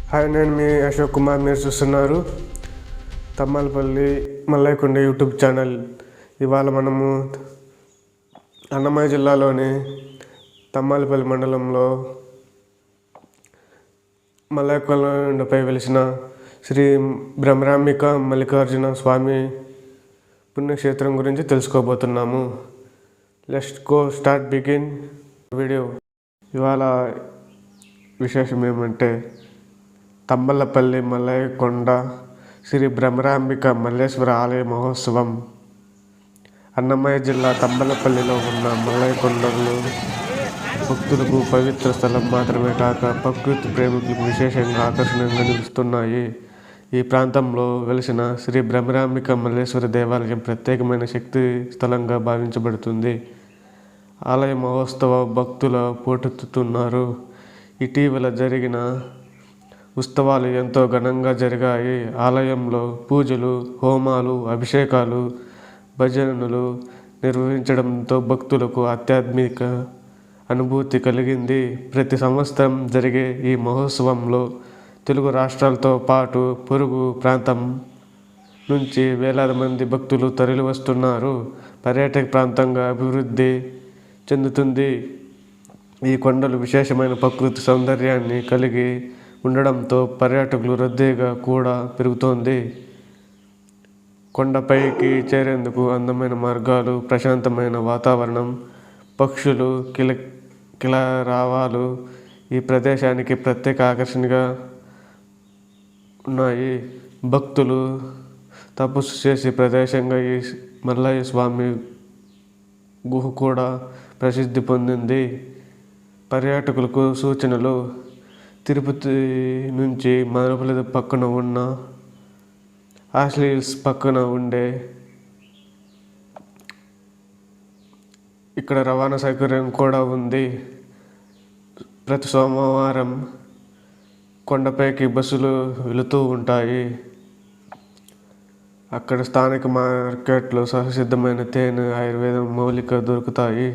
Hi, నేను మీ అశోక్ కుమార్. మీరు చూస్తున్నారు తమ్మలపల్లి మల్లయ్యకొండ యూట్యూబ్ ఛానల్. ఇవాళ మనము అన్నమయ్య జిల్లాలోని తమ్మలపల్లి మండలంలో మల్లయ్యకొండపై వెలిసిన శ్రీ భ్రమరాంబిక మల్లికార్జున స్వామి పుణ్యక్షేత్రం గురించి తెలుసుకోబోతున్నాము. Let's go start begin video. ఇవాళ విశేషం ఏమంటే తమ్మలపల్లి మల్లయ్యకొండ శ్రీ భ్రమరాంబిక మల్లేశ్వర ఆలయ మహోత్సవం. అన్నమయ్య జిల్లా తమ్మలపల్లిలో ఉన్న మల్లయ్యకొండలు భక్తులకు పవిత్ర స్థలం మాత్రమే కాక ప్రకృతి ప్రేమికులకు విశేషంగా ఆకర్షణీయంగా నిలుస్తున్నాయి. ఈ ప్రాంతంలో వెలిసిన శ్రీ భ్రమరాంబిక మల్లేశ్వర దేవాలయం ప్రత్యేకమైన శక్తి స్థలంగా భావించబడుతుంది. ఆలయ మహోత్సవ భక్తుల పోటెత్తుతున్నారు. ఇటీవల జరిగిన ఉత్సవాలు ఎంతో ఘనంగా జరిగాయి. ఆలయంలో పూజలు, హోమాలు, అభిషేకాలు, భజనలు నిర్వహించడంతో భక్తులకు ఆధ్యాత్మిక అనుభూతి కలిగింది. ప్రతి సంవత్సరం జరిగే ఈ మహోత్సవంలో తెలుగు రాష్ట్రాలతో పాటు పొరుగు ప్రాంతం నుంచి వేలాది మంది భక్తులు తరలి వస్తున్నారు. పర్యాటక ప్రాంతంగా అభివృద్ధి చెందుతుంది. ఈ కొండలు విశేషమైన ప్రకృతి సౌందర్యాన్ని కలిగి ఉండడంతో పర్యాటకుల రద్దీగా కూడా పెరుగుతోంది. కొండపైకి చేరేందుకు అందమైన మార్గాలు, ప్రశాంతమైన వాతావరణం, పక్షులు కిలకిలరావాలు ఈ ప్రదేశానికి ప్రత్యేక ఆకర్షణగా ఉన్నాయి. భక్తులు తపస్సు చేసే ప్రదేశంగా ఈ మల్లయ్య స్వామి గుహ కూడా ప్రసిద్ధి పొందింది. పర్యాటకులకు సూచనలు: తిరుపతి నుంచి మదనపల్లి పక్కన ఉన్న ఆస్లీ హిల్స్ పక్కన ఉండే ఇక్కడ రవాణా సౌకర్యం కూడా ఉంది. ప్రతి సోమవారం కొండపైకి బస్సులు వెళుతూ ఉంటాయి. అక్కడ స్థానిక మార్కెట్లో సహసిద్ధమైన తేనె, ఆయుర్వేదం మౌలిక దొరుకుతాయి.